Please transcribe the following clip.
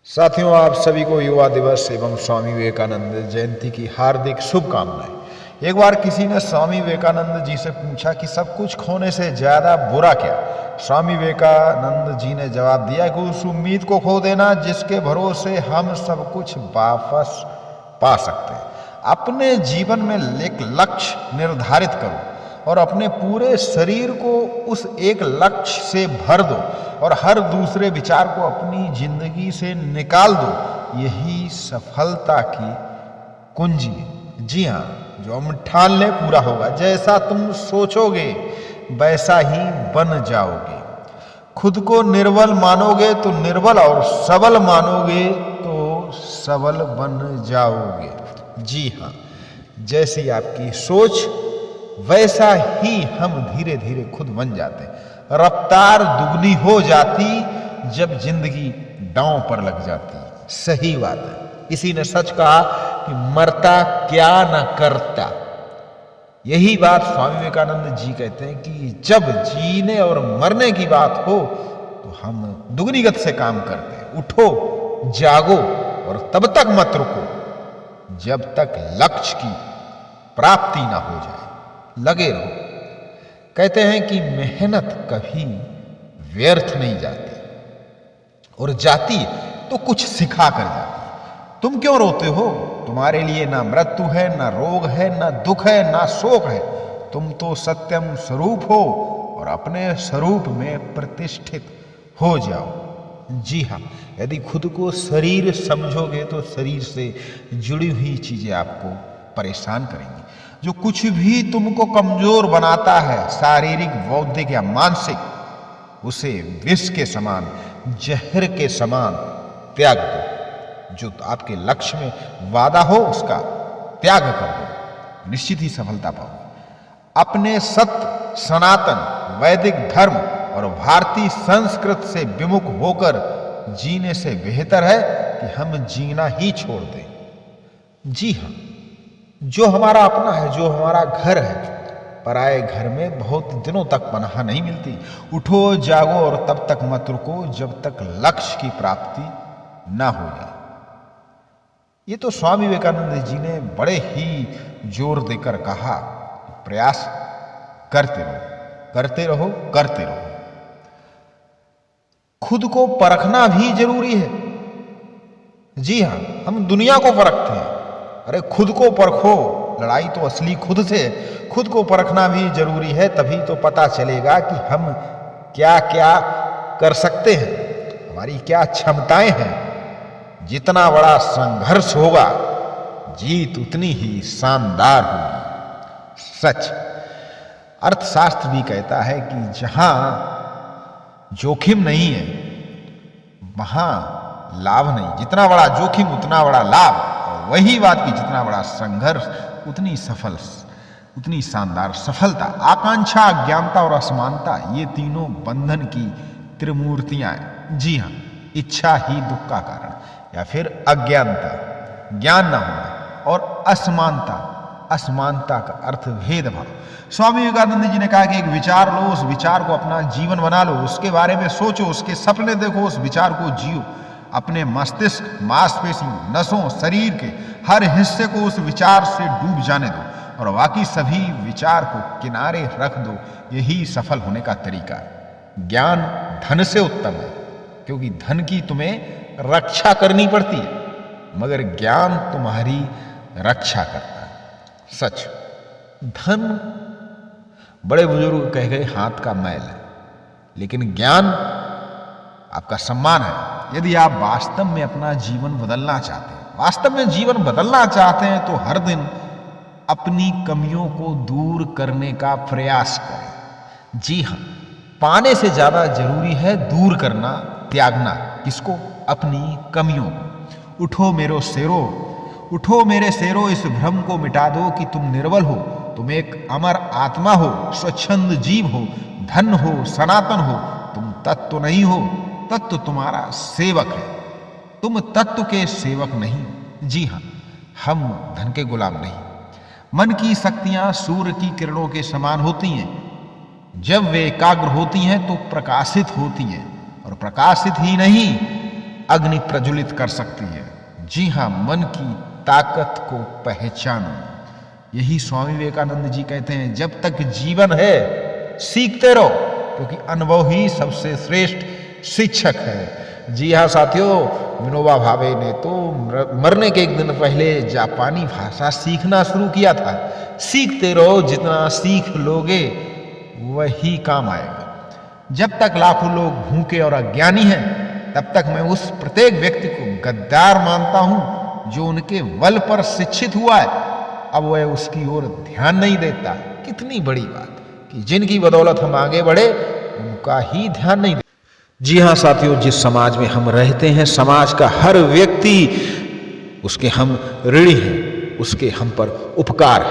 साथियों, आप सभी को युवा दिवस एवं स्वामी विवेकानंद जयंती की हार्दिक शुभकामनाएं। एक बार किसी ने स्वामी विवेकानंद जी से पूछा कि सब कुछ खोने से ज्यादा बुरा क्या। स्वामी विवेकानंद जी ने जवाब दिया कि उस उम्मीद को खो देना जिसके भरोसे हम सब कुछ वापस पा सकते हैं। अपने जीवन में एक लक्ष्य निर्धारित करो और अपने पूरे शरीर को उस एक लक्ष्य से भर दो और हर दूसरे विचार को अपनी जिंदगी से निकाल दो। यही सफलता की कुंजी है। जी हाँ, जो हम ठान लें पूरा होगा। जैसा तुम सोचोगे वैसा ही बन जाओगे। खुद को निर्बल मानोगे तो निर्बल और सबल मानोगे तो सबल बन जाओगे। जी हाँ, जैसी आपकी सोच वैसा ही हम धीरे धीरे खुद बन जाते हैं। रफ्तार दुगनी हो जाती जब जिंदगी दांव पर लग जाती। सही बात है। किसी ने सच कहा कि मरता क्या न करता। यही बात स्वामी विवेकानंद जी कहते हैं कि जब जीने और मरने की बात हो तो हम दुगनी गति से काम करते हैं। उठो, जागो और तब तक मत रुको जब तक लक्ष्य की प्राप्ति ना हो जाए। लगे रहो। कहते हैं कि मेहनत कभी व्यर्थ नहीं जाती और जाती तो कुछ सिखा कर जाती। तुम क्यों रोते हो? तुम्हारे लिए ना मृत्यु है, ना रोग है, ना दुख है, ना शोक है। तुम तो सत्यम स्वरूप हो और अपने स्वरूप में प्रतिष्ठित हो जाओ। जी हाँ, यदि खुद को शरीर समझोगे तो शरीर से जुड़ी हुई चीजें आपको परेशान करेंगी। जो कुछ भी तुमको कमजोर बनाता है, शारीरिक, बौद्धिक या मानसिक, उसे विष के समान, जहर के समान त्याग दो। जो आपके लक्ष्य में वादा हो उसका त्याग कर दो, निश्चित ही सफलता पाओगे। अपने सत्य, सनातन, वैदिक धर्म और भारतीय संस्कृत से विमुख होकर जीने से बेहतर है कि हम जीना ही छोड़ दें। जी हाँ, जो हमारा अपना है, जो हमारा घर है, पराए घर में बहुत दिनों तक पनाह नहीं मिलती। उठो, जागो और तब तक मत रुको जब तक लक्ष्य की प्राप्ति ना हो जाए। ये तो स्वामी विवेकानंद जी ने बड़े ही जोर देकर कहा। प्रयास करते रहो, करते रहो, करते रहो। खुद को परखना भी जरूरी है। जी हाँ, हम दुनिया को परखते हैं। अरे खुद को परखो। लड़ाई तो असली खुद से। खुद को परखना भी जरूरी है, तभी तो पता चलेगा कि हम क्या क्या कर सकते हैं, हमारी क्या क्षमताएं हैं। जितना बड़ा संघर्ष होगा, जीत उतनी ही शानदार होगी। सच। अर्थशास्त्र भी कहता है कि जहां जोखिम नहीं है वहां लाभ नहीं। जितना बड़ा जोखिम उतना बड़ा लाभ। वही बात की जितना बड़ा संघर्ष उतनी शानदार सफलता। आकांक्षा, अज्ञानता और असमानता, ये तीनों बंधन की त्रिमूर्तियां हैं। जी हाँ, इच्छा ही दुख का कारण, या फिर अज्ञानता, ज्ञान न होना, और असमानता का अर्थ भेदभाव। स्वामी विवेकानंद जी ने कहा कि एक विचार लो, उस विचार को अपना जीवन बना लो, उसके बारे में सोचो, उसके सपने देखो, उस विचार को जियो। अपने मस्तिष्क, मांसपेशियों, नसों, शरीर के हर हिस्से को उस विचार से डूब जाने दो और बाकी सभी विचार को किनारे रख दो। यही सफल होने का तरीका है। ज्ञान धन से उत्तम है, क्योंकि धन की तुम्हें रक्षा करनी पड़ती है, मगर ज्ञान तुम्हारी रक्षा करता है। सच। धन, बड़े बुजुर्ग कह गए, हाथ का मैल है, लेकिन ज्ञान आपका सम्मान है। यदि आप वास्तव में अपना जीवन बदलना चाहते हैं, वास्तव में जीवन बदलना चाहते हैं, तो हर दिन अपनी कमियों को दूर करने का प्रयास करें। जी हाँ, पाने से ज्यादा जरूरी है दूर करना, त्यागना। किसको? अपनी कमियों को। उठो मेरो शेरो, उठो मेरे शेरो, इस भ्रम को मिटा दो कि तुम निर्बल हो। तुम एक अमर आत्मा हो, स्वच्छंद जीव हो, धन हो, सनातन हो। तुम तत्व नहीं हो, तत्व तुम्हारा सेवक है। तुम तत्व के सेवक नहीं। जी हाँ, हम धन के गुलाम नहीं। मन की शक्तियां सूर्य की किरणों के समान होती हैं। जब वे एकाग्र होती हैं तो प्रकाशित होती हैं, और प्रकाशित ही नहीं अग्नि प्रज्वलित कर सकती है। जी हाँ, मन की ताकत को पहचानो। यही स्वामी विवेकानंद जी कहते हैं, जब तक जीवन है सीखते रहो, क्योंकि अनुभव ही सबसे श्रेष्ठ शिक्षक है। जी हाँ साथियों, विनोबा भावे ने तो मरने के एक दिन पहले जापानी भाषा सीखना शुरू किया था। सीखते रहो, जितना सीख लोगे वही काम आएगा। जब तक लाखों लोग भूखे और अज्ञानी हैं, तब तक मैं उस प्रत्येक व्यक्ति को गद्दार मानता हूं जो उनके बल पर शिक्षित हुआ है, अब वह उसकी ओर ध्यान नहीं देता। कितनी बड़ी बात कि जिनकी बदौलत हम आगे बढ़े, उनका ही ध्यान नहीं देता। जी हाँ साथियों, जिस समाज में हम रहते हैं, समाज का हर व्यक्ति उसके हम ऋणी हैं, उसके हम पर उपकार है।